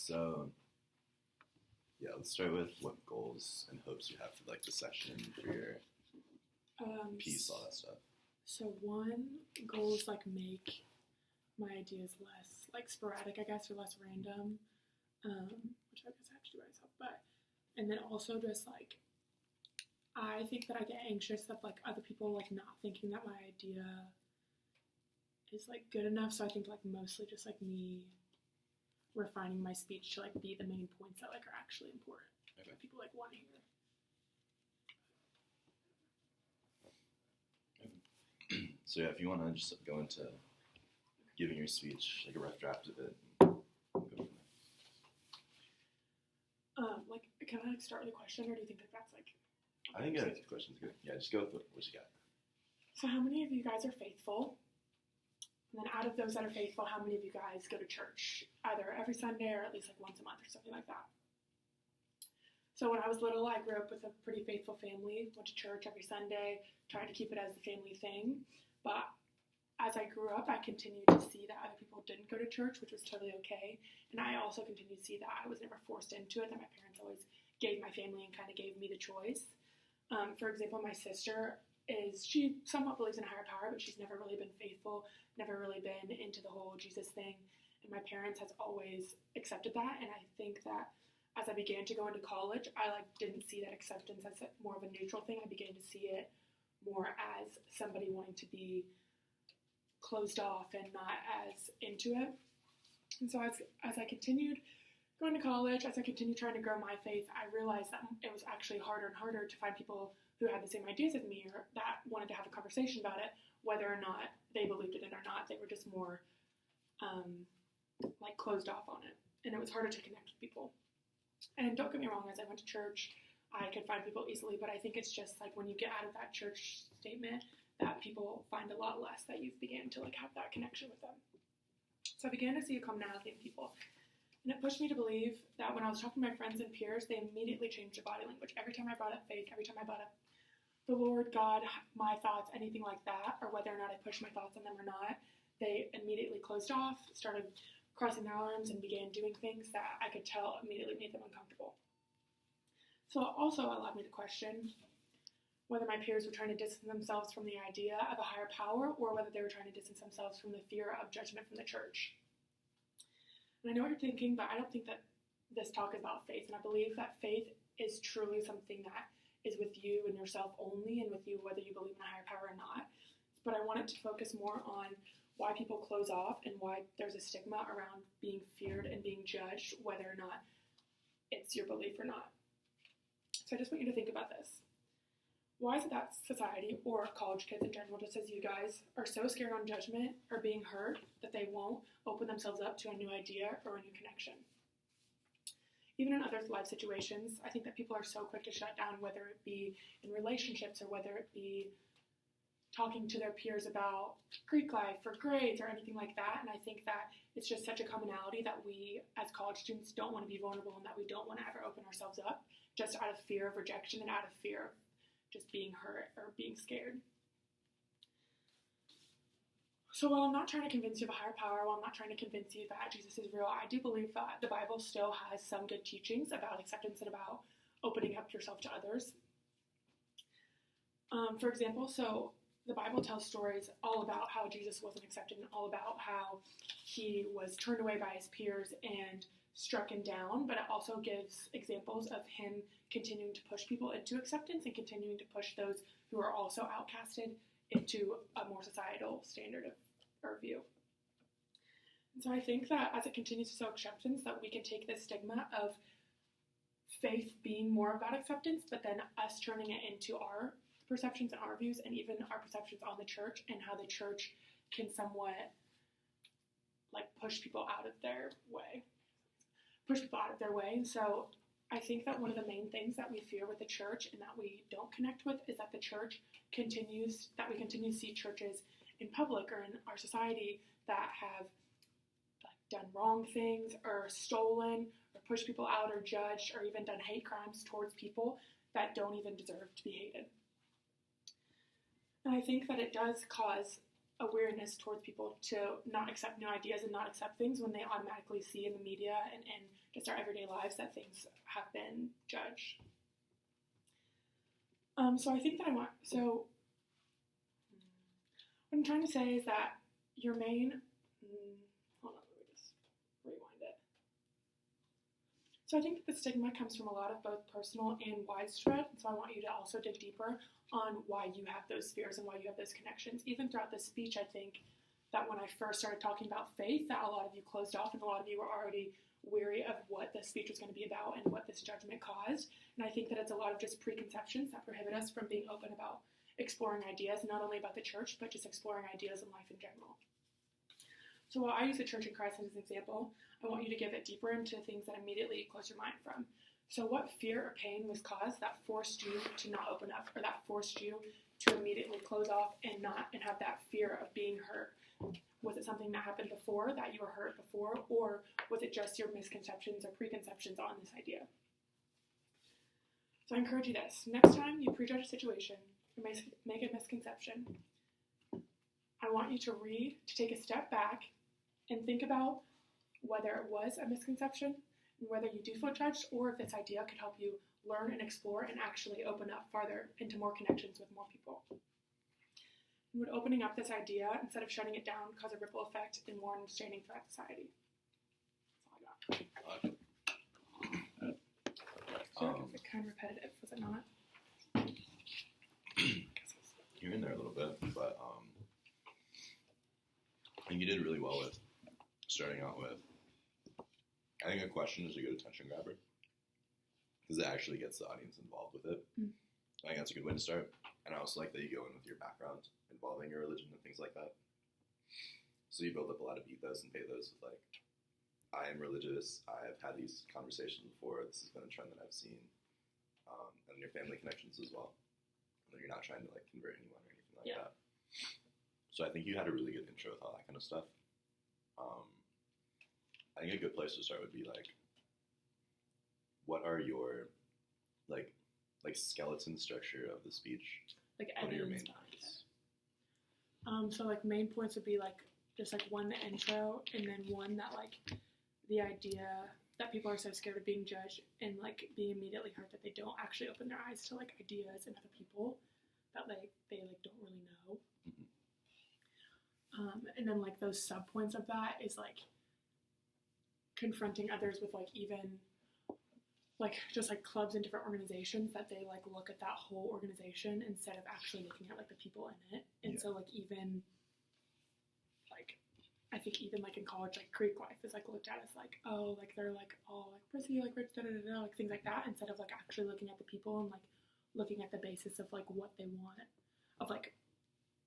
So, yeah, let's start with what goals and hopes you have for like the session, for your peace, all that stuff. So one goal is like make my ideas less like sporadic, I guess, or less random, which I guess I have to do by myself. And then also just like, I think that I get anxious of like other people like not thinking that my idea is like good enough. So I think like mostly just like me refining my speech to like be the main points that like are actually important. Okay. That people like want to hear. So yeah, if you want to just go into giving your speech, like a rough draft of it, go from there. Like, can I like start with a question, or do you think that that's like? I think the question's good. Yeah, just go with what you got. So how many of you guys are faithful? And then out of those that are faithful, how many of you guys go to church either every Sunday or at least like once a month or something like that? So when I was little, I grew up with a pretty faithful family, went to church every Sunday, tried to keep it as the family thing. But as I grew up, I continued to see that other people didn't go to church, which was totally okay. And I also continued to see that I was never forced into it, that my parents always gave my family and kind of gave me the choice. For example, my sister she somewhat believes in a higher power, but she's never really been faithful, never really been into the whole Jesus thing. And my parents has always accepted that. And I think that as I began to go into college, I didn't see that acceptance as more of a neutral thing. I began to see it more as somebody wanting to be closed off and not as into it. And so as I continued going to college, as I continued trying to grow my faith, I realized that it was actually harder and harder to find people who had the same ideas as me or that wanted to have a conversation about it, whether or not they believed in it or not. They were just more closed off on it. And it was harder to connect with people. And don't get me wrong, as I went to church, I could find people easily, but I think it's just like when you get out of that church statement that people find a lot less, that you've began to have that connection with them. So I began to see a commonality in people. And it pushed me to believe that when I was talking to my friends and peers, they immediately changed their body language. Every time I brought up faith, every time I brought up the Lord, God, my thoughts, anything like that, or whether or not I pushed my thoughts on them or not, they immediately closed off, started crossing their arms, and began doing things that I could tell immediately made them uncomfortable. So it also allowed me to question whether my peers were trying to distance themselves from the idea of a higher power or whether they were trying to distance themselves from the fear of judgment from the church. And I know what you're thinking, but I don't think that this talk is about faith. And I believe that faith is truly something that is with you and yourself only, and with you whether you believe in a higher power or not. But I wanted to focus more on why people close off and why there's a stigma around being feared and being judged, whether or not it's your belief or not. So I just want you to think about this. Why is it that society, or college kids in general, just as you guys, are so scared on judgment or being hurt that they won't open themselves up to a new idea or a new connection? Even in other life situations, I think that people are so quick to shut down, whether it be in relationships or whether it be talking to their peers about Greek life or grades or anything like that. And I think that it's just such a commonality that we as college students don't want to be vulnerable, and that we don't want to ever open ourselves up just out of fear of rejection and out of fear of just being hurt or being scared. So while I'm not trying to convince you of a higher power, while I'm not trying to convince you that Jesus is real, I do believe that the Bible still has some good teachings about acceptance and about opening up yourself to others. For example, so the Bible tells stories all about how Jesus wasn't accepted and all about how he was turned away by his peers and struck him down, but it also gives examples of him continuing to push people into acceptance and continuing to push those who are also outcasted into a more societal standard or view. And so I think that as it continues to show acceptance, that we can take this stigma of faith being more about acceptance, but then us turning it into our perceptions and our views, and even our perceptions on the church and how the church can somewhat push people out of their way. And so I think that one of the main things that we fear with the church and that we don't connect with is that we continue to see churches in public or in our society that have done wrong things or stolen or pushed people out or judged or even done hate crimes towards people that don't even deserve to be hated. And I think that it does cause a weariness towards people to not accept new ideas and not accept things when they automatically see in the media and in just our everyday lives that things have been judged. So I think that what I'm trying to say is that your main, hold on, let me just rewind it. So I think that the stigma comes from a lot of both personal and widespread, so I want you to also dig deeper on why you have those fears and why you have those connections. Even throughout this speech, I think that when I first started talking about faith, that a lot of you closed off and a lot of you were already weary of what this speech was going to be about and what this judgment caused. And I think that it's a lot of just preconceptions that prohibit us from being open about exploring ideas, not only about the church, but just exploring ideas in life in general. So while I use the Church in Christ as an example, I want you to give it deeper into things that immediately close your mind from. So what fear or pain was caused that forced you to not open up, or that forced you to immediately close off and have that fear of being hurt? Was it something that happened before, that you were hurt before, or was it just your misconceptions or preconceptions on this idea? So I encourage you this. Next time you prejudge a situation or make a misconception, I want you to take a step back and think about whether it was a misconception and whether you do feel judged, or if this idea could help you learn and explore and actually open up farther into more connections with more people. And would opening up this idea, instead of shutting it down, cause a ripple effect and more understanding throughout society? That's all I got. So it's kind of repetitive, was it not? You're in there a little bit, but I think you did really well with starting out with, I think a question is a good attention grabber, because it actually gets the audience involved with it. I think that's a good way to start. And I also like that you go in with your background involving your religion and things like that. So you build up a lot of ethos and pathos with, like, I am religious, I've had these conversations before, this has been a trend that I've seen, and your family connections as well. And you're not trying to, like, convert anyone or anything like that. So I think you had a really good intro with all that kind of stuff. I think a good place to start would be, like, what are your, like skeleton structure of the speech? Like, what are your main points? So, like, main points would be, like, just, like, one, the intro, and then one, that, like, the idea that people are so scared of being judged and, like, being immediately hurt that they don't actually open their eyes to, like, ideas and other people that, like, they, like, don't really know. And then, like, those sub-points of that is, like, confronting others with, like, even, like, just, like, clubs and different organizations that they, like, look at that whole organization instead of actually looking at, like, the people in it. And so, like, even, like, I think even, like, in college, like, Greek life is, like, looked at as, like, oh, like, they're, like, all, like, prissy, like, rich, da-da-da-da, like, things like that, instead of, like, actually looking at the people and, like, looking at the basis of, like, what they want, of, like,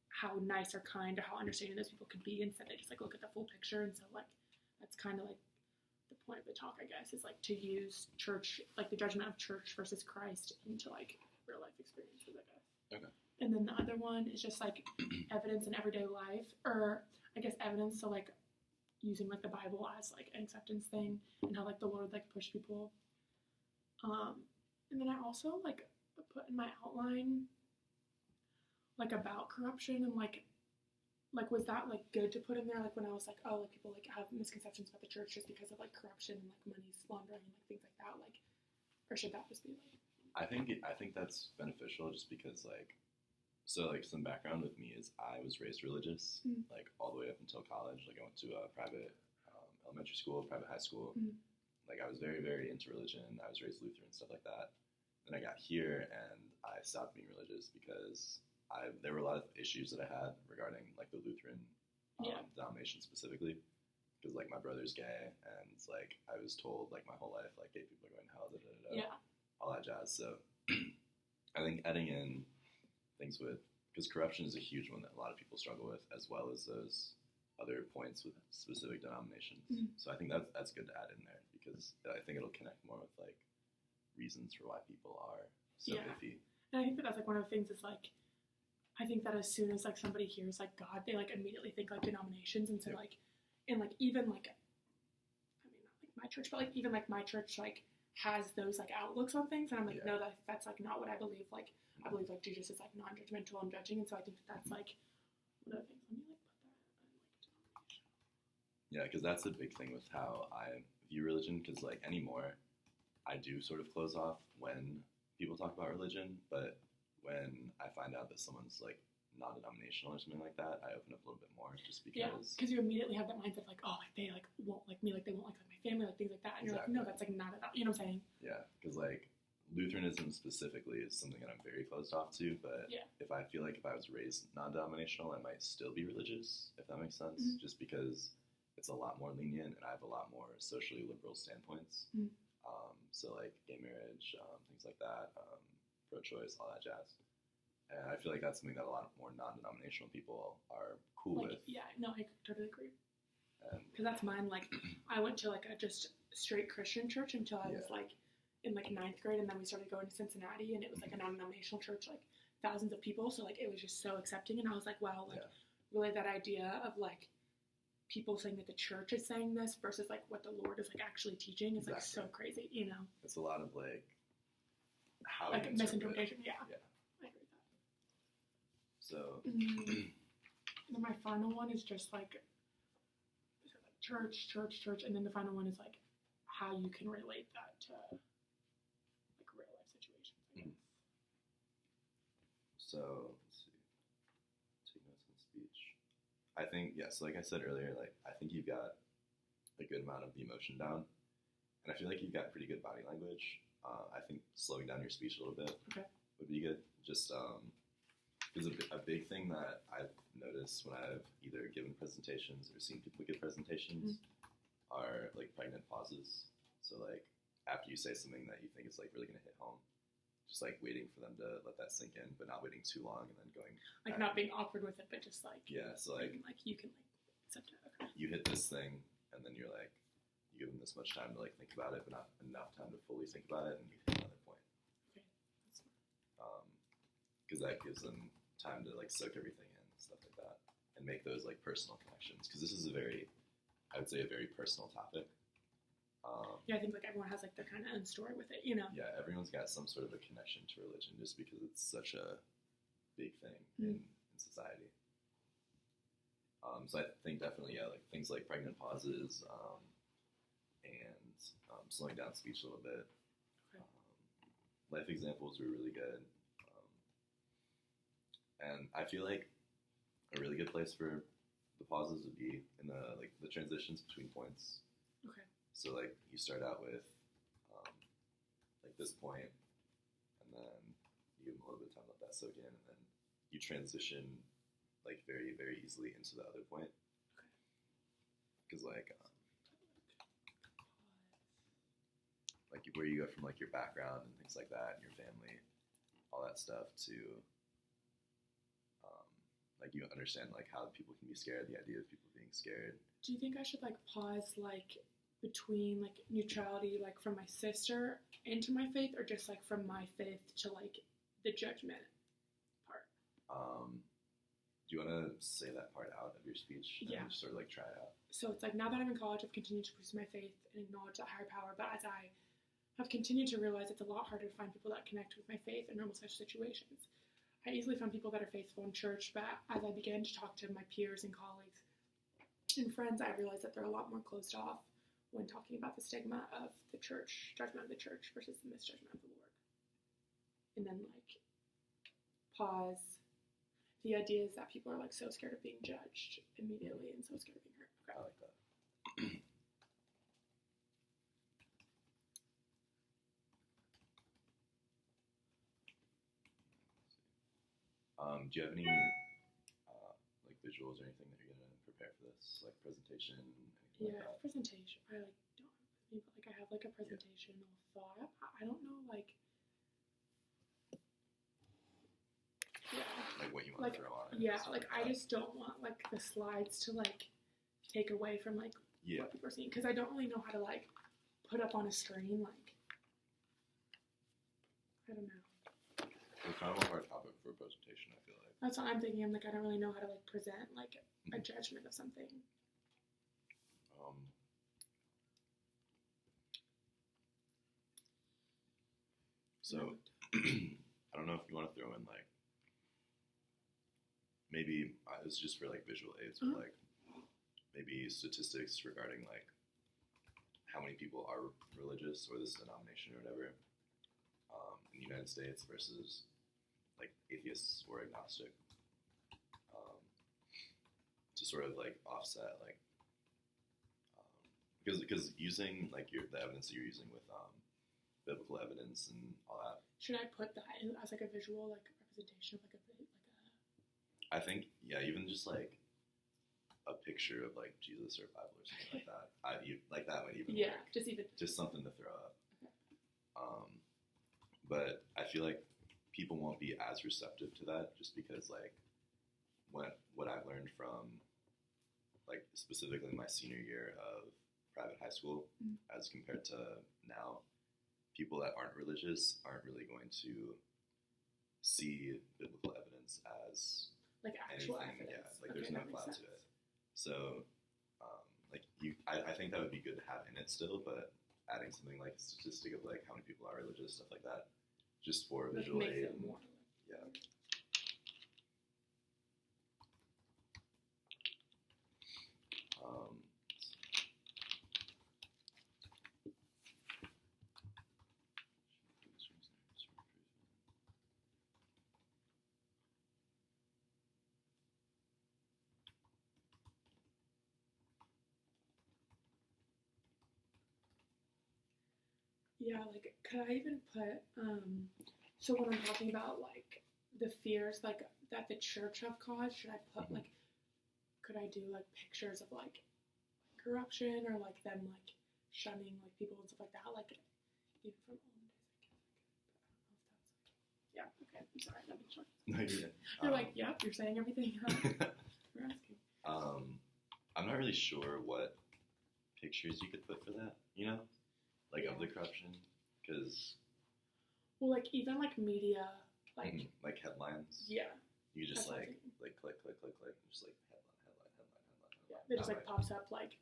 how nice or kind or how understanding those people could be, instead they just, like, look at the full picture. And so, like, that's kind of, like, the point of the talk, I guess, is, like, to use church, like, the judgment of church versus Christ into, like, real life experiences, I guess. Okay. And then the other one is just, like, evidence in everyday life, or I guess evidence, so, like, using, like, the Bible as, like, an acceptance thing, and how, like, the Lord, like, pushed people. And then I also, like, put in my outline, like, about corruption, and, like, was that, like, good to put in there, like, when I was, like, oh, like, people, like, have misconceptions about the church just because of, like, corruption and, like, money laundering and, like, things like that, like, or should that just be, like... I think that's beneficial, just because, like, so, like, some background with me is I was raised religious, like, all the way up until college. Like, I went to a private elementary school, private high school. Like, I was very, very into religion. I was raised Lutheran and stuff like that. Then I got here, and I stopped being religious because there were a lot of issues that I had regarding, like, the Lutheran denomination specifically. Because, like, my brother's gay, and, like, I was told, like, my whole life, like, gay people are going to hell, all that jazz. So I think adding in things with, because corruption is a huge one that a lot of people struggle with, as well as those other points with specific denominations. So I think that's good to add in there, because I think it'll connect more with, like, reasons for why people are so iffy. And I think that that's, like, one of the things is, like, I think that as soon as, like, somebody hears, like, God, they, like, immediately think, like, denominations. And so, like, and, like, even, like, I mean, not, like, my church, but, like, even, like, my church, like, has those, like, outlooks on things. And I'm like, no, that's, like, not what I believe. Like, I believe, like, Jesus is, like, non-judgmental and judging. And so I think that that's, like, one of the things. Let me, like, Yeah, because that's a big thing with how I view religion. Because like anymore, I do sort of close off when people talk about religion, but when I find out that someone's like non-denominational or something like that, I open up a little bit more, just because. Yeah, because you immediately have that mindset of like, oh, like they like won't like me, like they won't like my family, like things like that, and you're like, no, that's like not about, you know what I'm saying? Yeah, because like Lutheranism specifically is something that I'm very closed off to, but if I feel like if I was raised non-denominational, I might still be religious, if that makes sense, just because it's a lot more lenient and I have a lot more socially liberal standpoints. So like gay marriage, things like that, pro-choice, all that jazz. And I feel like that's something that a lot more non-denominational people are cool with. Yeah, no, I totally agree. Because that's mine. Like, I went to like a just straight Christian church until I was like in like 9th grade, and then we started going to Cincinnati, and it was like a non-denominational church, like thousands of people. So like it was just so accepting, and I was like, wow, like really that idea of like people saying that the church is saying this versus like what the Lord is like actually teaching is like so crazy, you know? It's a lot of like how like misinterpretation. Yeah. I agree with that. So, and then my final one is just like church, and then the final one is like how you can relate that to like real life situations, I guess. So, let's see. Take notes on speech. I think, yes, like I said earlier, like I think you've got a good amount of the emotion down, and I feel like you've got pretty good body language. I think slowing down your speech a little bit would be good. Just because a big thing that I've noticed when I've either given presentations or seen people give presentations are like pregnant pauses. So like after you say something that you think is like really going to hit home, just like waiting for them to let that sink in, but not waiting too long, and then going like not being awkward with it, but just like so like you can like accept it. Okay. You hit this thing, and then you're like you give them this much time to like think about it, but not enough time to fully think about it, and you hit another point. Okay. Because that gives them time to like soak everything in and stuff like that, and make those like personal connections. Because this is I would say a very personal topic. I think like everyone has like their kind of own story with it, you know. Yeah, everyone's got some sort of a connection to religion just because it's such a big thing in society. So I think definitely like things like pregnant pauses and slowing down speech a little bit. Okay. Life examples were really good. And I feel like a really good place for the pauses would be in the transitions between points. Okay. So like you start out with like this point, and then you give them a little bit of time to let that soak in, and then you transition like very, very easily into the other point. Okay. Because like where you go from like your background and things like that, and your family, all that stuff to like you understand like how people can be scared, the idea of people being scared. Do you think I should like pause like between like neutrality like from my sister into my faith, or just like from my faith to like the judgment part? Do you want to say that part out of your speech? And just sort of like try it out. So it's like now that I'm in college, I've continued to pursue my faith and acknowledge that higher power, but as I have continued to realize it's a lot harder to find people that connect with my faith in normal such situations. I easily found people that are faithful in church, but as I began to talk to my peers and colleagues and friends, I realized that they're a lot more closed off when talking about the stigma of the church, judgment of the church versus the misjudgment of the Lord. And then like pause. The idea is that people are like so scared of being judged immediately and so scared of being hurt. Okay. I like that. Do you have any like visuals or anything that you're gonna prepare for this, like presentation? Anything like that? Presentation. I like don't have with me, but like I have like a presentation all thought. I don't know like. Like what you want to throw on it. Like I just don't want like the slides to like take away from like what people are seeing, because I don't really know how to like put up on a screen like I don't know. It's kind of a hard topic for a presentation, I feel like. That's what I'm thinking. I'm like I don't really know how to like present like a judgment of something. So I don't know if you want to throw in like maybe it's just for like visual aids, but like maybe statistics regarding like how many people are religious or this denomination or whatever in the United States versus like atheists or agnostic, to sort of like offset like because using like the evidence that you're using with biblical evidence and all that. Should I put that in as like a visual like representation of like a I think even just like a picture of like Jesus or Bible or something like that. Like that might even work. Just something to throw up. Okay. But I feel like people won't be as receptive to that just because like what I've learned from like specifically my senior year of private high school as compared to now, people that aren't religious aren't really going to see biblical evidence as like actual anything. evidence. Yeah, like there's no cloud to it. So I think that would be good to have in it still, but adding something like a statistic of like how many people are religious, stuff like that, just for visual aid. Yeah. Yeah, like could I even put so when I'm talking about like the fears like that the church have caused, should I put like could I do like pictures of like corruption or like them like shunning like people and stuff like that, like even from olden days I guess I could, but I don't know if that's like, yeah, okay, I'm sorry, that makes sense. No, you're good. You're like, yeah, you're saying everything we're asking. I'm not really sure what pictures you could put for that, you know? Like of the corruption, because well, like even like media, like like headlines. Yeah, you just like click, just like headline. Yeah, it just like pops up like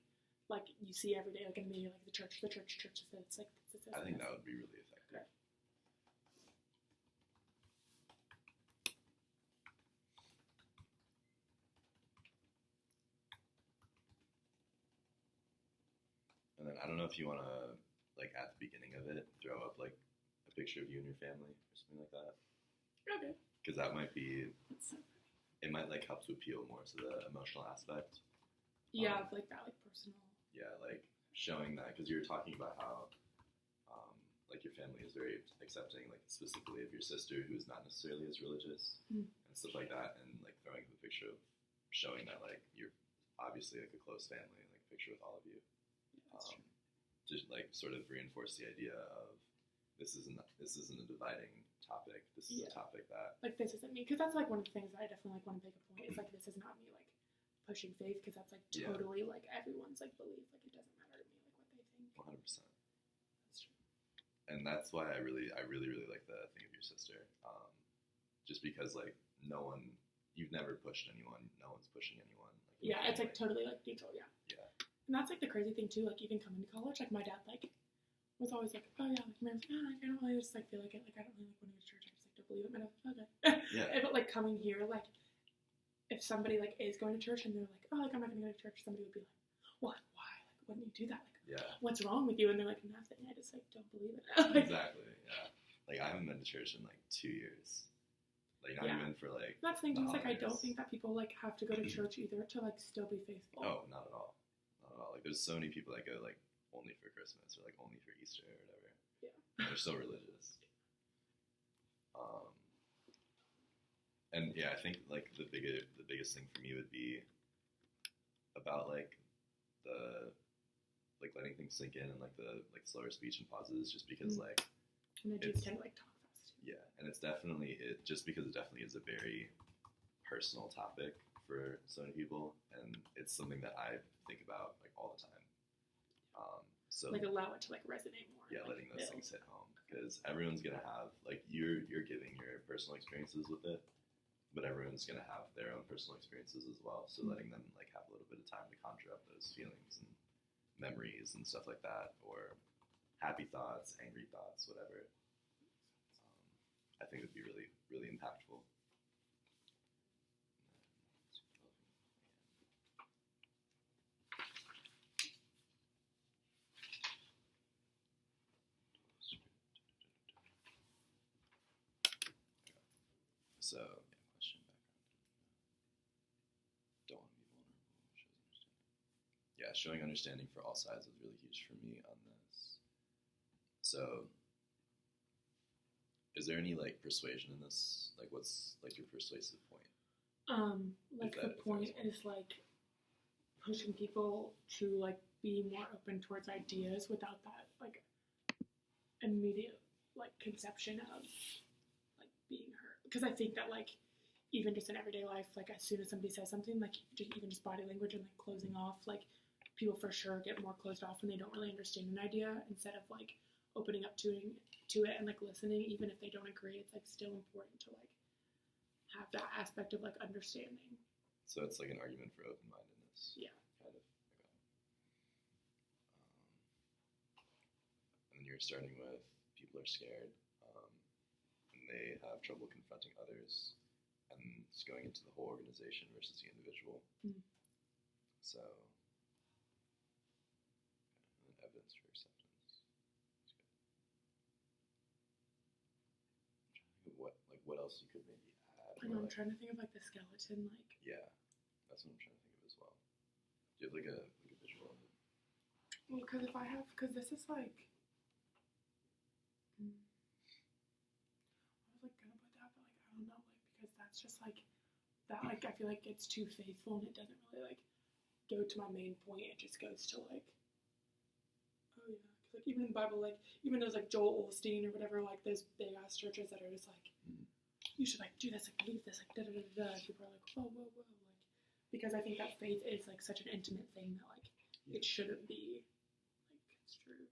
you see every day, like in the media, like the church. It's like I think that would be really effective. Okay. And then I don't know if you want to. Like at the beginning of it, throw up like a picture of you and your family or something like that. Okay. Because that might be, it might like help to appeal more to the emotional aspect. Yeah, like that, like personal. Yeah, like showing that because you were talking about how, like your family is very accepting, like specifically of your sister who's not necessarily as religious and stuff like that, and like throwing up a picture of showing that like you're obviously like a close family, like a picture with all of you. Yeah, that's true. To like sort of reinforce the idea of this isn't a dividing topic. This is a topic that like this isn't me, because that's like one of the ththings that I definitely like want to make a point is like this is not me like pushing faith, because that's like totally like everyone's like belief, like it doesn't matter to me like what they think. 100%. That's true. And that's why I really like the thing of your sister, just because like you've never pushed anyone, no one's pushing anyone. Like, yeah, it's like totally like neutral. Yeah. Yeah. And that's like the crazy thing too, like even coming to college, like my dad like was always like, oh yeah, like man, I don't really just like feel like it, like I don't really like when I go to church, I just like don't believe it, man. Okay. Yeah. But like coming here, like if somebody like is going to church and they're like, oh, like I'm not gonna go to church, somebody would be like, what? Why? Like wouldn't you do that? Like what's wrong with you? And they're like, nothing. I just like don't believe it. Like, exactly. Yeah. Like I haven't been to church in like 2 years. Like not even for like. That's the thing. It's like I don't think that people like have to go to church either to like still be faithful. Oh, not at all. Like there's so many people that go like only for Christmas or like only for Easter or whatever. Yeah. And they're so religious. And yeah, I think like the biggest thing for me would be about like the like letting things sink in and like the like slower speech and pauses, just because like and I do tend to like talk fast. Yeah, and it's definitely just because it definitely is a very personal topic for so many people, and it's something that I think about like all the time. So like allow it to like resonate more. Yeah, like, letting those things hit home, because everyone's gonna have like you're giving your personal experiences with it, but everyone's gonna have their own personal experiences as well. So letting them like have a little bit of time to conjure up those feelings and memories and stuff like that, or happy thoughts, angry thoughts, whatever. I think would be really, really impactful. So, yeah, question, background. Don't want to be vulnerable. Shows understanding. Yeah, showing understanding for all sides was really huge for me on this. So, is there any like persuasion in this? Like, what's like your persuasive point? Like the point is like pushing people to like be more open towards ideas without that like immediate like conception of like being hurt. Because I think that like even just in everyday life, like as soon as somebody says something, like even just body language and like closing off, like people for sure get more closed off when they don't really understand an idea instead of like opening up to it and like listening, even if they don't agree. It's like still important to like have that aspect of like understanding. So it's like an argument for open-mindedness. Yeah. Kind of. Okay. And then you're starting with people are scared, and they have trouble confronting others, and it's going into the whole organization versus the individual. Mm-hmm. So, and then evidence for acceptance. What else you could maybe add? I know, I'm trying to think of like the skeleton, like. Yeah, that's what I'm trying to think of as well. Do you have like a visual of it? Well, because this is like. I was like gonna put that, but like I don't know, like because that's just like that. Like I feel like it's too faithful and it doesn't really like go to my main point. It just goes to like. Oh yeah, because like even in the Bible, like even those like Joel Osteen or whatever, like those big ass churches that are just like. You should like do this, like believe this, like da da da da. People are like, whoa, whoa, whoa, like because I think that faith is like such an intimate thing that like it shouldn't be like construed.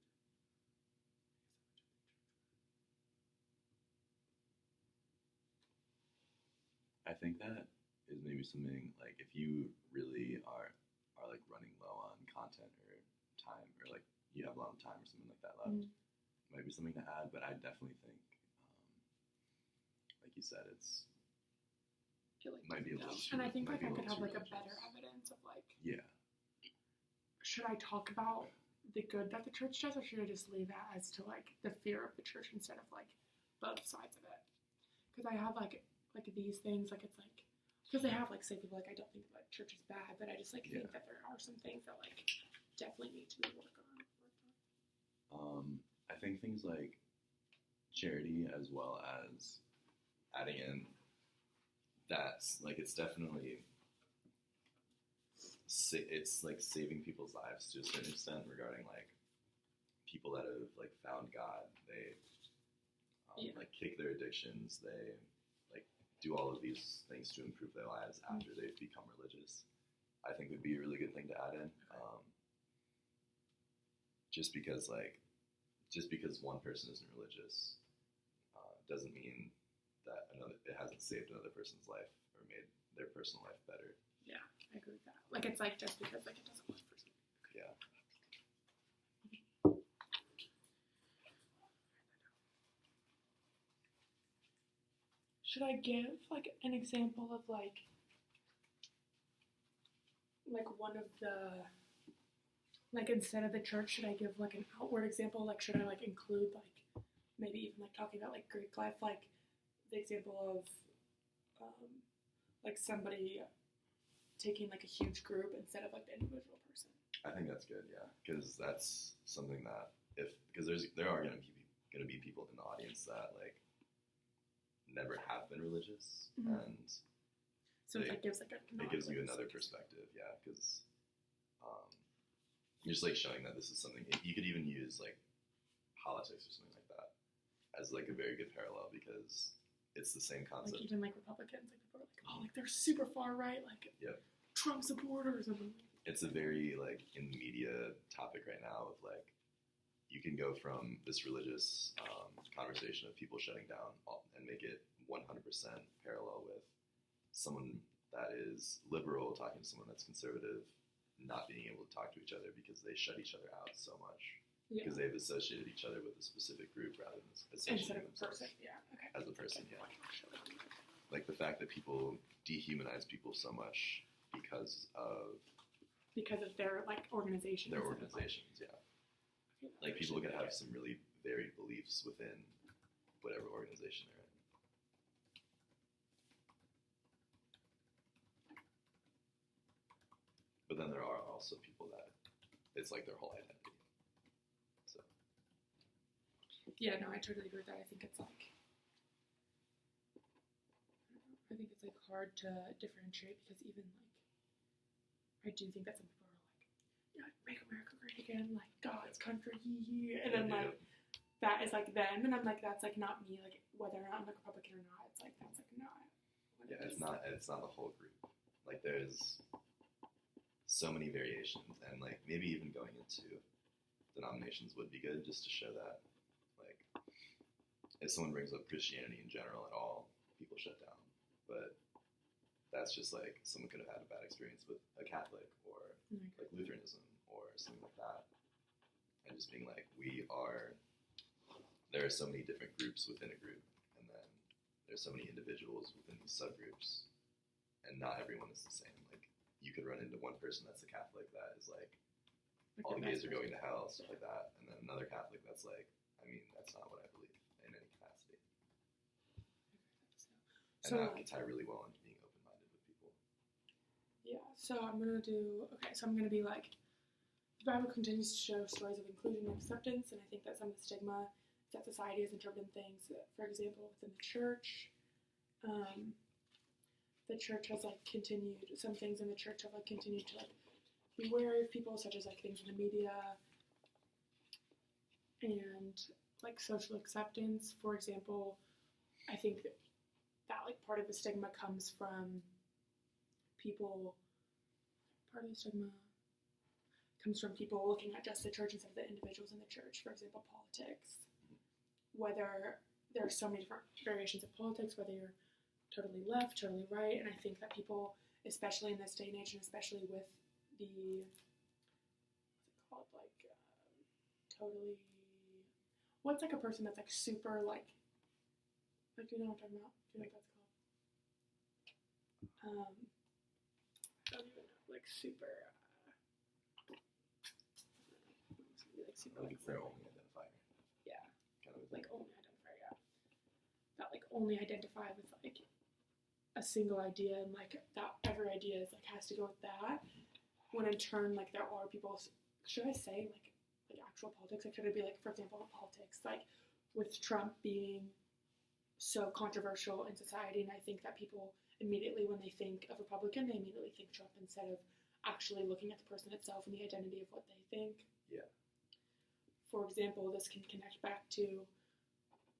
I think that is maybe something like if you really are like running low on content or time or like you have a lot of time or something like that left, might be something to add. But I definitely think. Like you said, it's Like, might be a little too. And I think like I could have like a better evidence of like. Yeah. Should I talk about the good that the church does, or should I just leave that as to like the fear of the church instead of like both sides of it? Because I have like these things like it's like because they have like say people like I don't think that church is bad, but I just like think that there are some things that like definitely need to be worked on. I think things like charity as well as adding in that's like it's definitely it's like saving people's lives to a certain extent regarding like people that have like found God, they like kick their addictions, they like do all of these things to improve their lives after they've become religious. I think would be a really good thing to add in. Just because one person isn't religious doesn't mean that it hasn't saved another person's life or made their personal life better. Yeah, I agree with that. Like it's like just because like it doesn't work for some. Yeah. Should I give like an example of like one of the like instead of the church, should I give like an outward example? Like should I like include like maybe even like talking about like Greek life, like the example of like somebody taking like a huge group instead of like the individual person. I think that's good, yeah, because that's something that because there are going to be people in the audience that like never have been religious, and so it gives like it gives you another perspective, yeah, because just like showing that this is something you could even use like politics or something like that as like a very good parallel because it's the same concept. Like even like Republicans, like people are like, oh, like they're super far right, like Trump supporters or something. It's a very like in the media topic right now of like you can go from this religious conversation of people shutting down and make it 100% parallel with someone that is liberal talking to someone that's conservative not being able to talk to each other because they shut each other out so much. Because they've associated each other with a specific group rather than associating themselves as a person. Yeah, like the fact that people dehumanize people so much because of their like organizations. Their organizations, yeah. Like people can have some really varied beliefs within whatever organization they're in. But then there are also people that it's like their whole identity. So Yeah, no, I totally agree with that. I think it's like hard to differentiate because even like I do think that some people are like, you know, make America great again, like God's country, and then like that is like them, and I'm like that's like not me, like whether or not I'm like Republican or not, it's like that's like not. Yeah, it's not the whole group. Like there's so many variations, and like maybe even going into denominations would be good just to show that like if someone brings up Christianity in general at all, people shut down. But that's just like someone could have had a bad experience with a Catholic or like Lutheranism or something like that, and just being like there are so many different groups within a group, and then there's so many individuals within these subgroups, and not everyone is the same. Like you could run into one person that's a Catholic that is like all the gays are going to hell, stuff like that, and then another Catholic that's like, I mean, that's not what I believe in any capacity. And that can tie really well into being open-minded with people. Yeah, so I'm going to be like, the Bible continues to show stories of inclusion and acceptance, and I think that some of the stigma that society has interpreted things, for example, within the church has like continued, some things in the church have like continued to like be wary of people, such as like things in the media and like social acceptance. For example, I think that like part of the stigma comes from people, looking at just the church instead of the individuals in the church. For example, politics. Whether there are so many different variations of politics, whether you're totally left, totally right, and I think that people, especially in this day and age, and especially with the, totally, what's like a person that's like super like do you know what I'm talking about? Do you know what that's called? I don't even know, like super, Like it's their only identifier. Yeah. Kind of like only identify, yeah. That like only identify with like a single idea, and like that every idea is like has to go with that. When in turn, like there are people, should I say like actual politics? Like should it be like, for example, politics, like with Trump being so controversial in society, and I think that people immediately, when they think of Republican, they immediately think Trump instead of actually looking at the person itself and the identity of what they think. Yeah. For example, this can connect back to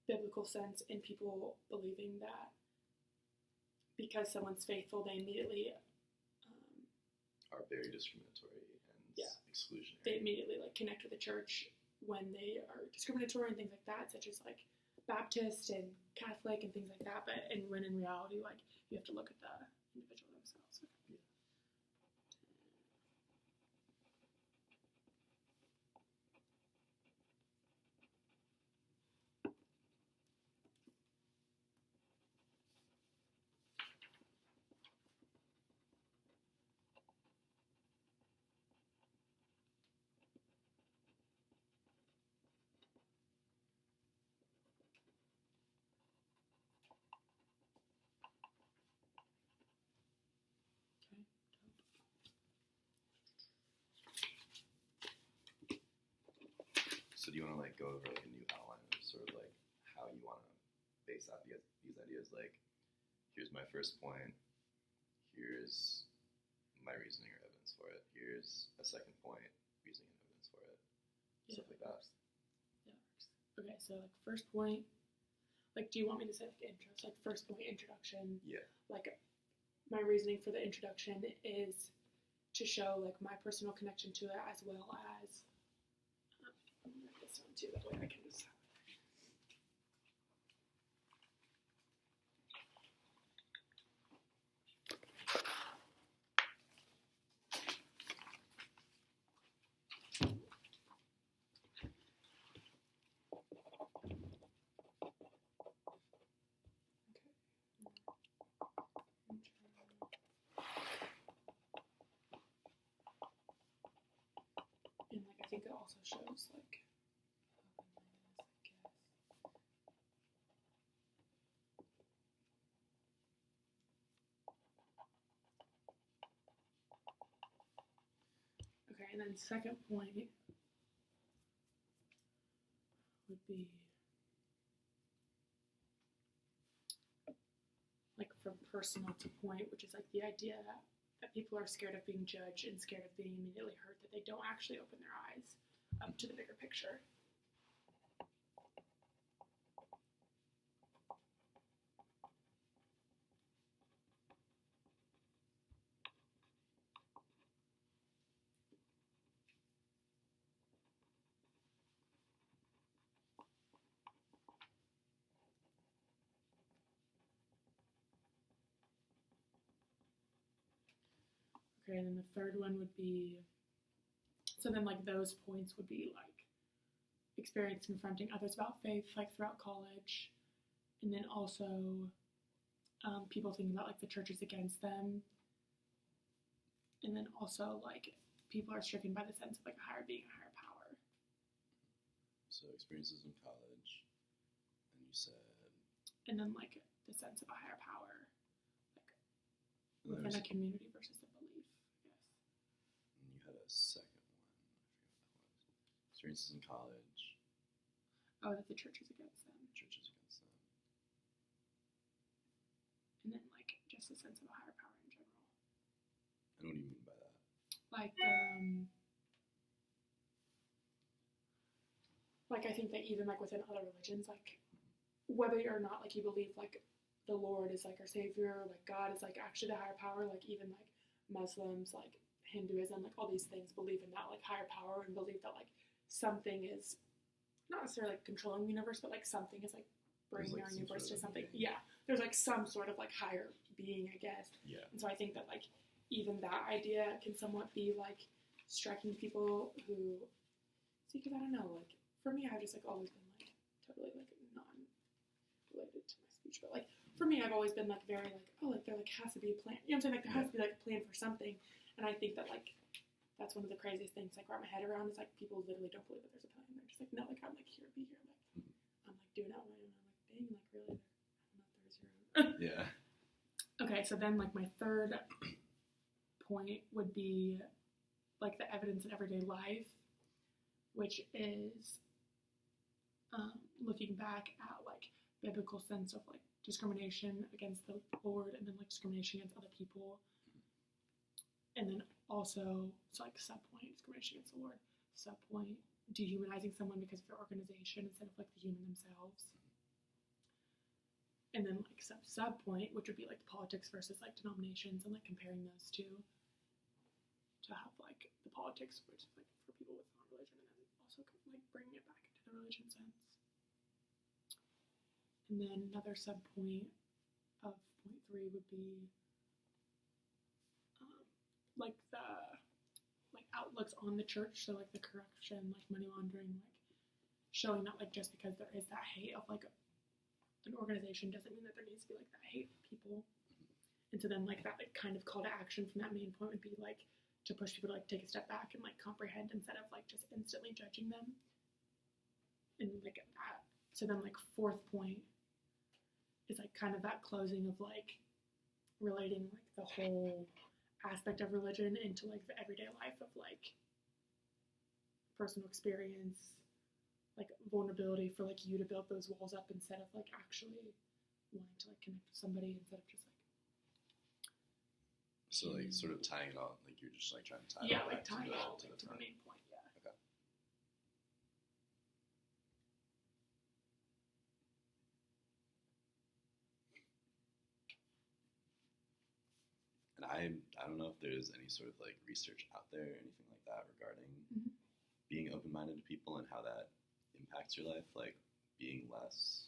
biblical sense in people believing that because someone's faithful, they immediately are very discriminatory and exclusionary. They immediately like connect with the church when they are discriminatory and things like that, such as like Baptist and Catholic and things like that. But when in reality, like you have to look at the individual themselves. Yeah. So do you want to like go over like a new outline of sort of like how you want to base out these ideas? Like, here's my first point. Here's my reasoning or evidence for it. Here's a second point, reasoning and evidence for it. Stuff like that. Yeah. Okay, so like first point, like do you want me to say like intro? So, like first point, introduction. Yeah. Like my reasoning for the introduction is to show like my personal connection to it, as well as I'm gonna write this down too, that way I can just and like I think it also shows like and then second point would be like from personal to point, which is like the idea that people are scared of being judged and scared of being immediately hurt, that they don't actually open their eyes up to the bigger picture. Okay, and then the third one would be, so then like those points would be like experience confronting others about faith, like throughout college, and then also people thinking about like the church is against them, and then also like people are stricken by the sense of like a higher being, a higher power. So experiences in college, and you said, and then like the sense of a higher power, like within a community versus a belief, I guess. And you had a second one. I forgot what that was. Experiences in college. Oh, that the church is against them. Church is against them. And then like just a sense of a higher power in general. And what do you mean by that? Like I think that even like within other religions, like whether or not like you believe like the Lord is like our savior, like God is like actually the higher power, like even like Muslims, like Hinduism, like all these things believe in that like higher power and believe that like something is not necessarily like controlling the universe, but like something is like bringing like our universe to something. Being. Yeah, there's like some sort of like higher being, I guess. Yeah. And so I think that like even that idea can somewhat be like striking people who see, because I don't know, like for me I've just like always been like totally like non-related to my speech, but like for me I've always been like very like, oh, like there like has to be a plan, you know what I'm saying, like there has to be like a plan for something. And I think that like that's one of the craziest things like wrap my head around is like people literally don't believe that there's a plan. They're just like, no, like I'm like here, be here, like I'm like doing it on my own. I'm like, dang, like really, I'm not there as your own. Yeah. Okay, so then like my third point would be like the evidence in everyday life, which is looking back at like biblical sense of like discrimination against the Lord, and then like discrimination against other people, and then also so like subpoint discrimination against the Lord, subpoint dehumanizing someone because of their organization instead of like the human themselves. And then like subpoint, which would be like the politics versus like denominations, and like comparing those two to have like the politics, which is like for people with non-religion, and then also like bringing it back into the religion sense. And then another subpoint of point 3 would be like the like outlooks on the church, so like the corruption, like money laundering, like showing that like just because there is that hate of like an organization doesn't mean that there needs to be like that hate for people. And so then like that like kind of call to action from that main point would be like to push people to like take a step back and like comprehend instead of like just instantly judging them. And like that, so then like fourth point is like kind of that closing of like relating like the whole aspect of religion into like the everyday life of like personal experience, like vulnerability for like you to build those walls up instead of like actually wanting to like connect with somebody instead of just like. So like sort of tying it all, like you're just like trying to tie it all like back tying it all to to the main point. Yeah. Okay. And I don't know if there's any sort of like research out there or anything like that regarding being open-minded to people and how that impacts your life, like being less.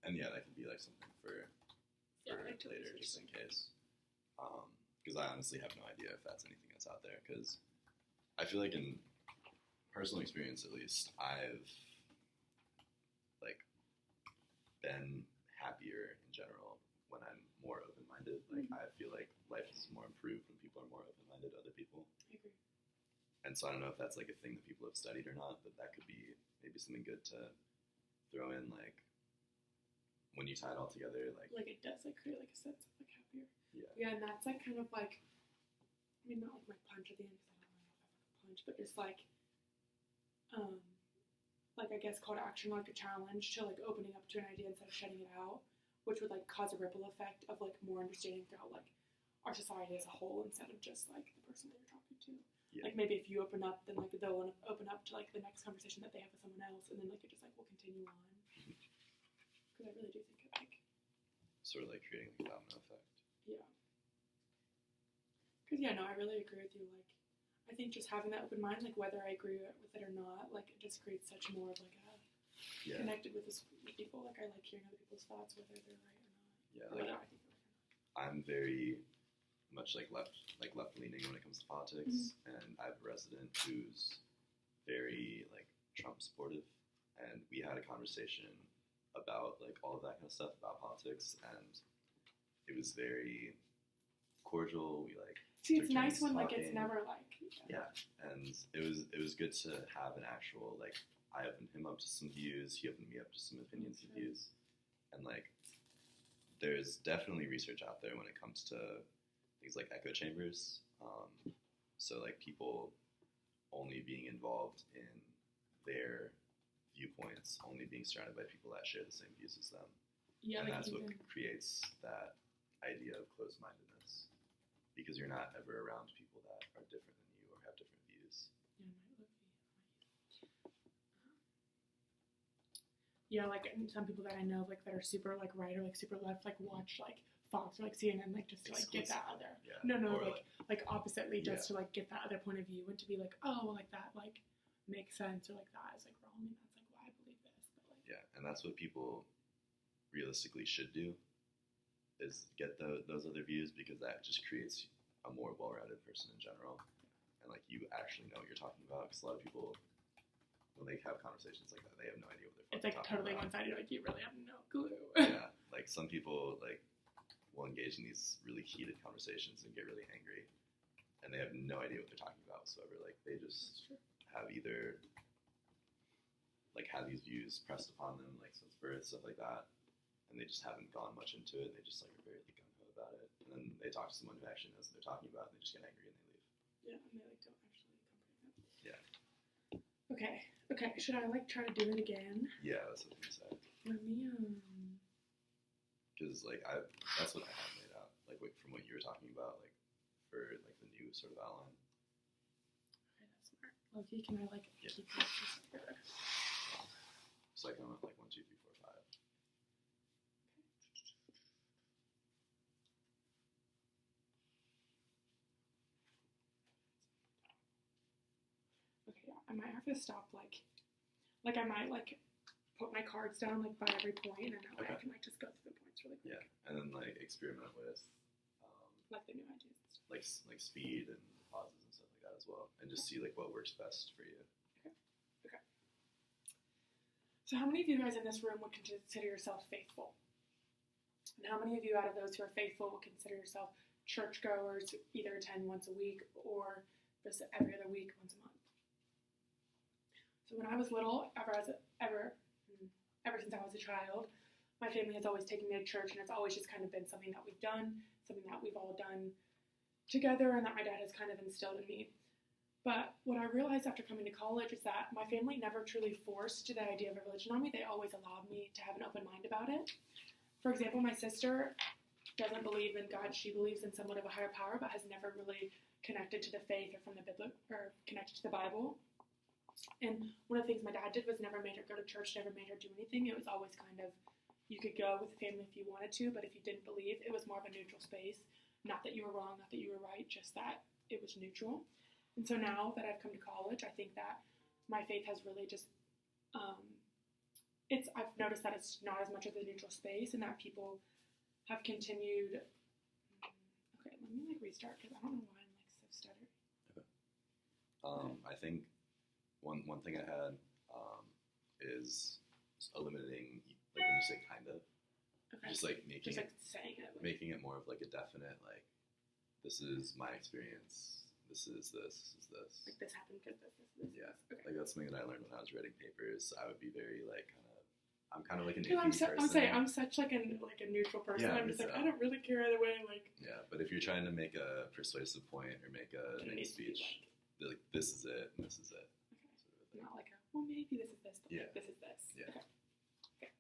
And yeah, that could be like something for later, just in case. Because I honestly have no idea if that's anything that's out there. Because I feel like in personal experience, at least, I've like been happier in general when I'm more open-minded. Like I feel like life is more improved when people are more open-minded to other people. I agree. And so I don't know if that's like a thing that people have studied or not, but that could be maybe something good to throw in, like when you tie it all together, like it does like create like a sense of like happier. Yeah. Yeah, and that's like kind of like I mean, not like my punch at the end because I don't really know if I have like a punch, but just like I guess call to action, like a challenge to like opening up to an idea instead of shutting it out, which would like cause a ripple effect of like more understanding throughout like our society as a whole instead of just like the person that you're talking to. Yeah. Like maybe if you open up, then like they'll want to open up to like the next conversation that they have with someone else, and then like it just like will continue on. Because I really do think it like sort of like creating like a domino effect. Yeah. Because I really agree with you. Like, I think just having that open mind, like whether I agree with it or not, like it just creates such more of like a connected with people. Like I like hearing other people's thoughts, whether they're right or not. Yeah, like I think I'm very much like left leaning when it comes to politics, and I have a resident who's very like Trump supportive, and we had a conversation about like all of that kind of stuff about politics, and it was very cordial. We like it's nice when like it's never like and it was good to have an actual like I opened him up to some views, he opened me up to some opinions and views, and like there's definitely research out there when it comes to things like echo chambers. So like people only being involved in their viewpoints, only being surrounded by people that share the same views as them. Yeah, and like that's what creates that idea of closed-mindedness, because you're not ever around people that are different than you or have different views. Yeah, like some people that I know, like that are super like right or like super left, like watch like Fox or like CNN, like just to like get that other. Yeah. No, or like oppositely, just to like get that other point of view and to be like, oh, well, like that like makes sense, or like that is like wrong, and that's like why I believe this. But like and that's what people realistically should do, is get those other views, because that just creates a more well-rounded person in general, and like you actually know what you're talking about. Because a lot of people, when they have conversations like that, they have no idea what they're talking about. It's like totally one-sided. Like you really have no clue. Yeah, like some people like will engage in these really heated conversations and get really angry, and they have no idea what they're talking about whatsoever. Like they just have either like had these views pressed upon them like since birth, stuff like that, and they just haven't gone much into it. They just like are very gung-ho about it, and then they talk to someone who actually knows what they're talking about, and they just get angry and they leave. Yeah, and they like don't actually comprehend it. Yeah. Okay. Should I like try to do it again? Yeah, that's what I'm gonna say. Let me Because like that's what I have laid out, like from what you were talking about, like for like the new sort of outline. Okay, that's smart. Loki, can I like keep this together? So I come up like 1, 2, 3, 4, 5. Okay, yeah, I might have to stop like I might like put my cards down like by every point, and that way I can like just go through the points really quick. Yeah, and then like experiment with like the new ideas and stuff. Like speed and pauses and stuff like that as well, and just see like what works best for you. Okay. So how many of you guys in this room would consider yourself faithful? And how many of you out of those who are faithful would consider yourself churchgoers, either attend once a week or just every other week, once a month? So when I was little, ever since I was a child, my family has always taken me to church, and it's always just kind of been something that we've done, something that we've all done together, and that my dad has kind of instilled in me. But what I realized after coming to college is that my family never truly forced the idea of a religion on me. They always allowed me to have an open mind about it. For example, my sister doesn't believe in God. She believes in somewhat of a higher power, but has never really connected to the faith or from the Bible or connected to the Bible. And one of the things my dad did was never made her go to church, never made her do anything. It was always kind of, you could go with the family if you wanted to, but if you didn't believe, it was more of a neutral space. Not that you were wrong, not that you were right, just that it was neutral. And so now that I've come to college, I think that my faith has really just, I've noticed that it's not as much of a neutral space, and that people have continued. Okay, let me restart, because I don't know why I'm so stuttery. Okay. I think one thing I had is eliminating like when you say kind of, just like making saying it, making it more of like a definite, like this is my experience. This is this. Like this happened because this. Yeah, okay. Like that's something that I learned when I was writing papers. I would be very like kind of I'm kind of like an iffy person. I'm such like a neutral person. Yeah, I'm just like, I don't really care either way. Like, yeah, but if you're trying to make a persuasive point or make a speech, like this is it and this is it. Okay. Sort of not like well, maybe this is this, but yeah. like, this is this. Yeah. Okay.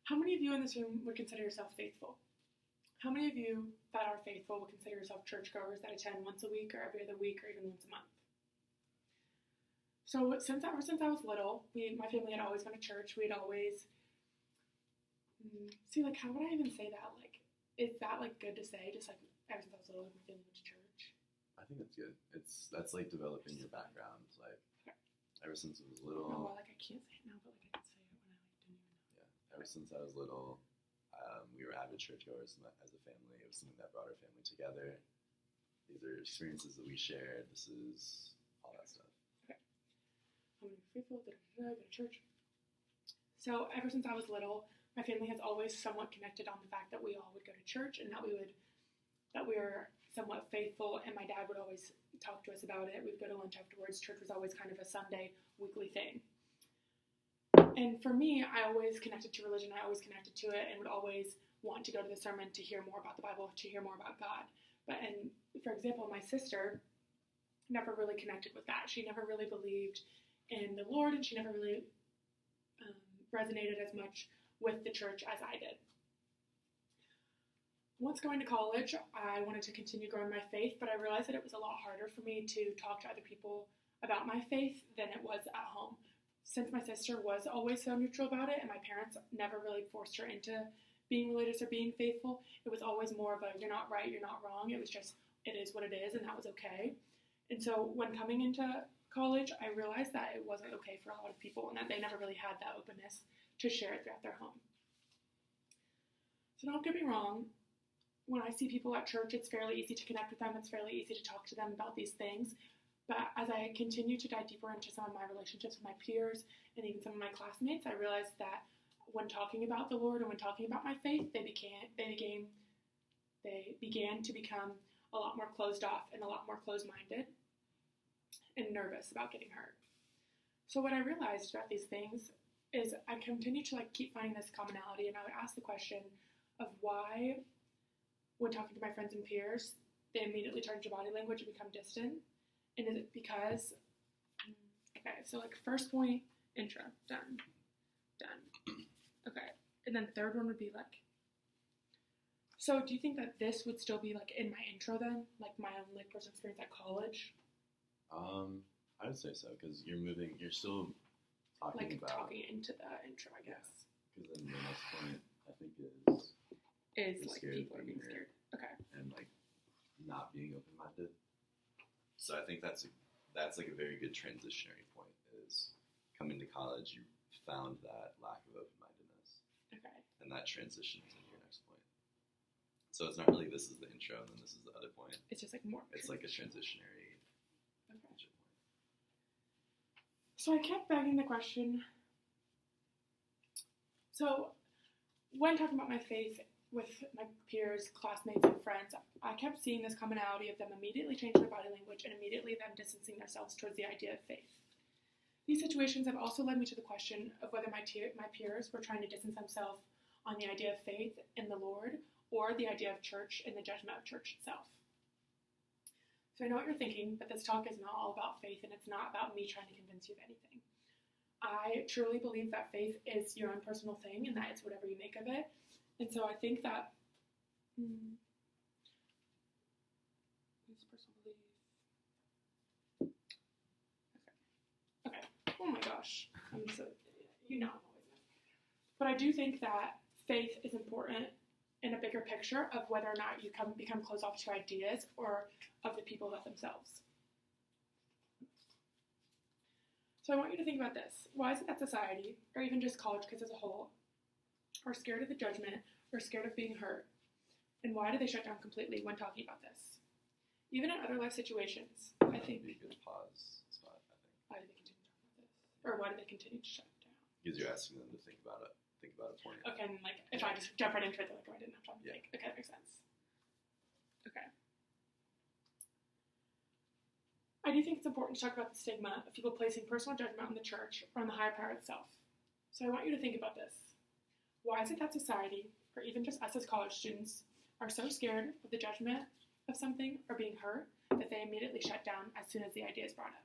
How many of you in this room would consider yourself faithful? How many of you that are faithful would consider yourself churchgoers that attend once a week or every other week or even once a month? So ever since I was little, my family had always gone to church. We'd always see, like, how would I even say that? Like, is that like good to say? Just like ever since I was little, my family went to church. I think that's good. That's like developing your background. Like ever since I was little. Oh, well, like I can't say it now, but like I could say it when I like didn't even know. Yeah, ever since I was little, we were avid churchgoers as a family. It was something that brought our family together. These are experiences that we shared. This is all that stuff. Okay. How many faithful? Go to church. So ever since I was little, my family has always somewhat connected on the fact that we all would go to church and that we were somewhat faithful. And my dad would always talk to us about it. We'd go to lunch afterwards. Church was always kind of a Sunday weekly thing. And for me, I always connected to religion. I always connected to it and would always want to go to the sermon to hear more about the Bible, to hear more about God. And for example, my sister never really connected with that. She never really believed in the Lord, and she never really resonated as much with the church as I did. Once going to college, I wanted to continue growing my faith, but I realized that it was a lot harder for me to talk to other people about my faith than it was at home. Since my sister was always so neutral about it, and my parents never really forced her into being religious or being faithful, it was always more of a, you're not right, you're not wrong. It was just, it is what it is, and that was okay. And so when coming into college, I realized that it wasn't okay for a lot of people, and that they never really had that openness to share it throughout their home. So don't get me wrong, when I see people at church, it's fairly easy to connect with them, it's fairly easy to talk to them about these things. But as I continue to dive deeper into some of my relationships with my peers and even some of my classmates, I realized that when talking about the Lord and when talking about my faith, they began to become a lot more closed off and a lot more closed-minded and nervous about getting hurt. So what I realized about these things is I continue to keep finding this commonality, and I would ask the question of why, when talking to my friends and peers, they immediately turn to body language and become distant. And is it because, okay, so first point, intro, done. Okay, and then the third one would be so do you think that this would still be in my intro then? My own personal experience at college? I would say so, because you're still talking about. Talking into the intro, I guess. Because then the next point, I think, is people are being scared. Okay. And not being open-minded. So I think that's a very good transitionary point, is coming to college, you found that lack of open-mindedness. Okay. And that transitions into your next point. So it's not really this is the intro and then this is the other point. It's just more. It's a transitionary point. So I kept begging the question. So when talking about my faith with my peers, classmates, and friends, I kept seeing this commonality of them immediately changing their body language and immediately them distancing themselves towards the idea of faith. These situations have also led me to the question of whether my peers were trying to distance themselves on the idea of faith in the Lord or the idea of church and the judgment of church itself. So I know what you're thinking, but this talk is not all about faith, and it's not about me trying to convince you of anything. I truly believe that faith is your own personal thing and that it's whatever you make of it. And so I think that this personal belief. Okay. Oh my gosh. I'm always. But I do think that faith is important in a bigger picture of whether or not you become closed off to ideas or of the people themselves. So I want you to think about this. Why is it that society, or even just college kids as a whole, are scared of the judgment or scared of being hurt? And why do they shut down completely when talking about this? Even in other life situations, I think. That would be a good pause spot, I think. Why do they continue to talk about this? Or why do they continue to shut it down? Because you're asking them to think about a point. Okay, and if I just jump right into it, I didn't have time to think. Okay, that makes sense. Okay. I do think it's important to talk about the stigma of people placing personal judgment on the church or on the higher power itself. So I want you to think about this. Why is it that society, or even just us as college students, are so scared of the judgment of something or being hurt that they immediately shut down as soon as the idea is brought up?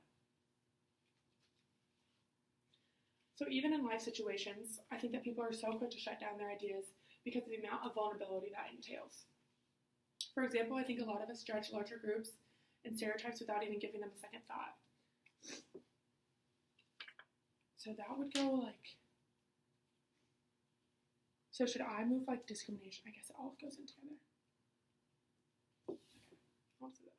So even in life situations, I think that people are so quick to shut down their ideas because of the amount of vulnerability that entails. For example, I think a lot of us judge larger groups and stereotypes without even giving them a second thought. So that would go like, so should I move like discrimination? I guess it all goes in together. I'll say that.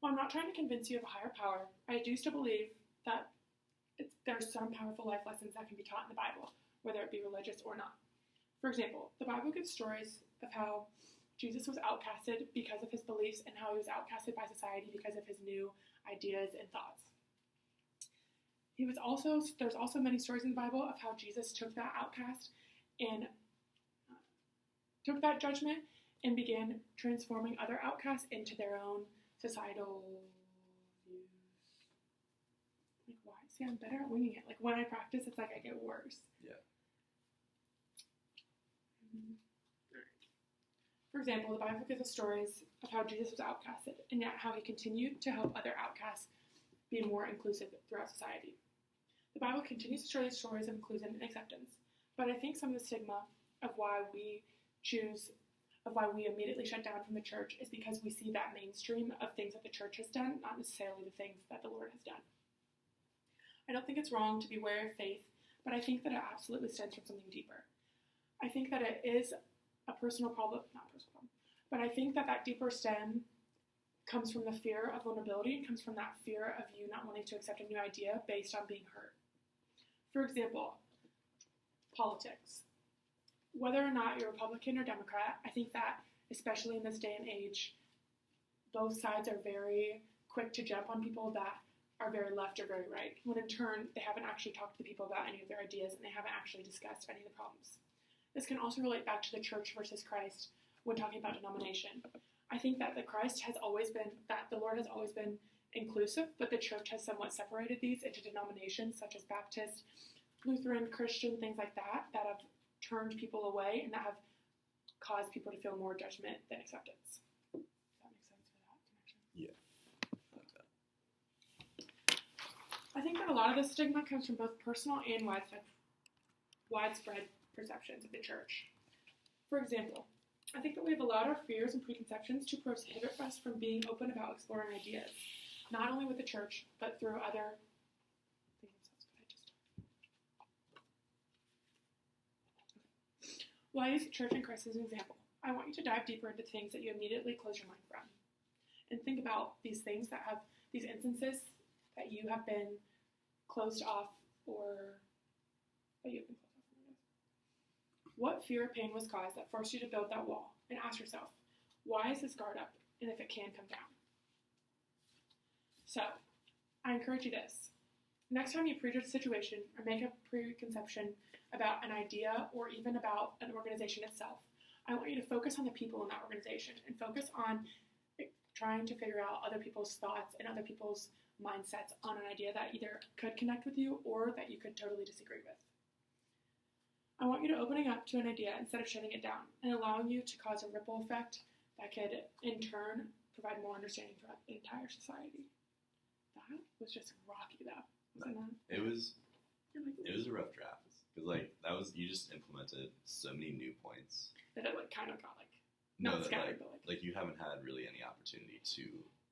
Well, I'm not trying to convince you of a higher power. I do still believe that there's some powerful life lessons that can be taught in the Bible, whether it be religious or not. For example, the Bible gives stories of how Jesus was outcasted because of his beliefs and how he was outcasted by society because of his new ideas and thoughts. There's also many stories in the Bible of how Jesus took that outcast and took that judgment and began transforming other outcasts into their own societal views. Like, why? See, I'm better at winging it. Like, when I practice, it's like I get worse. Yeah. For example, the Bible gives us stories of how Jesus was outcasted and yet how he continued to help other outcasts be more inclusive throughout society. The Bible continues to show these stories of inclusion and acceptance, but I think some of the stigma of why we immediately shut down from the church is because we see that mainstream of things that the church has done, not necessarily the things that the Lord has done. I don't think it's wrong to be wary of faith, but I think that it absolutely stems from something deeper. I think that it is a personal problem, not a personal problem, but I think that deeper stem comes from the fear of vulnerability and comes from that fear of you not wanting to accept a new idea based on being hurt. For example, politics. Whether or not you're Republican or Democrat, I think that, especially in this day and age, both sides are very quick to jump on people that are very left or very right, when in turn, they haven't actually talked to the people about any of their ideas and they haven't actually discussed any of the problems. This can also relate back to the church versus Christ when talking about denomination. I think that the Lord has always been inclusive, but the church has somewhat separated these into denominations such as Baptist, Lutheran, Christian, things like that have turned people away and that have caused people to feel more judgment than acceptance. Does that make sense for that connection? Yeah. I like that. I think that a lot of this stigma comes from both personal and widespread perceptions of the church. For example, I think that we have allowed our fears and preconceptions to prohibit us from being open about exploring ideas, not only with the church, but through other things. Well, I use the church and Christ as an example. I want you to dive deeper into things that you immediately close your mind from. And think about these things that have these instances that you have been closed off or that you have been closed off from. What fear or pain was caused that forced you to build that wall? And ask yourself, why is this guard up? And if it can come down? So, I encourage you this. Next time you prejudge a situation or make a preconception about an idea or even about an organization itself, I want you to focus on the people in that organization and focus on trying to figure out other people's thoughts and other people's mindsets on an idea that either could connect with you or that you could totally disagree with. I want you to opening up to an idea instead of shutting it down and allowing you to cause a ripple effect that could, in turn, provide more understanding throughout the entire society. That was just rocky, though. It was a rough draft because you just implemented so many new points that it kind of got scattered, but you haven't had really any opportunity to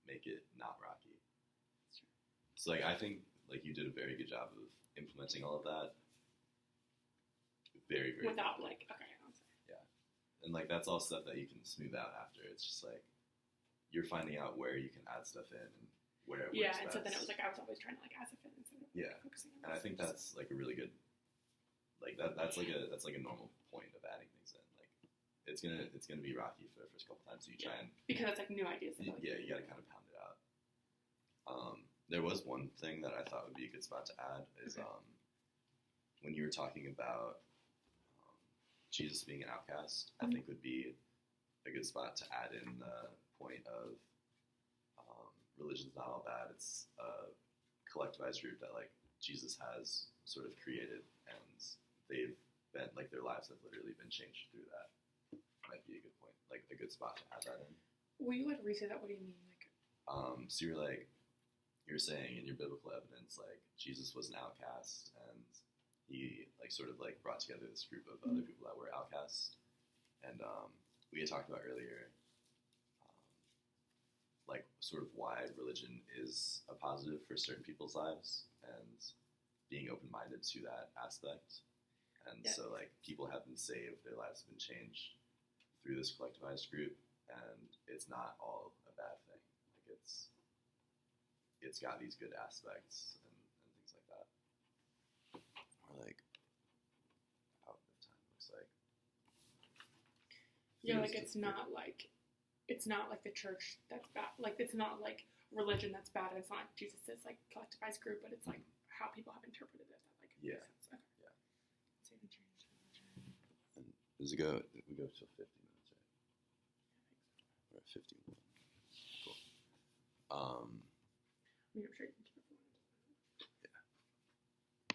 make it not rocky. That's true. So I think you did a very good job of implementing all of that. Very, very without quickly. Yeah, and that's all stuff that you can smooth out after. It's just you're finding out where you can add stuff in and where it works and best. so then it was I was always trying to add stuff in instead of focusing on. And I think that's a really good that's a normal point of adding things in. It's gonna be rocky for the first couple times, so you try and because it's new ideas. You got to kind of pound it out. There was one thing that I thought would be a good spot to add is when you were talking about Jesus being an outcast, I think would be a good spot to add in the point of religion's not all bad. It's a collectivized group that Jesus has sort of created, and they've been like their lives have literally been changed through that. Might be a good point, like a good spot to add that in. Will you like re-say that? What do you mean? Like, so you're saying in your biblical evidence, like Jesus was an outcast, and he like sort of like brought together this group of other people that were outcasts, and we had talked about earlier, like sort of why religion is a positive for certain people's lives, and being open-minded to that aspect, and so like people have been saved, their lives have been changed through this collectivized group, and it's not all a bad thing. Like it's got these good aspects and things like that. Or like how the time looks like. yeah, like it's not like the church that's bad. Like it's not like religion that's bad. It's not like Jesus' like collectivized group, but it's like how people have interpreted it. That like Yeah. makes sense. Okay. Yeah. Save and change. And we go till 50 minutes, right? We're at 51. Cool. I mean, I'm sure you can keep it for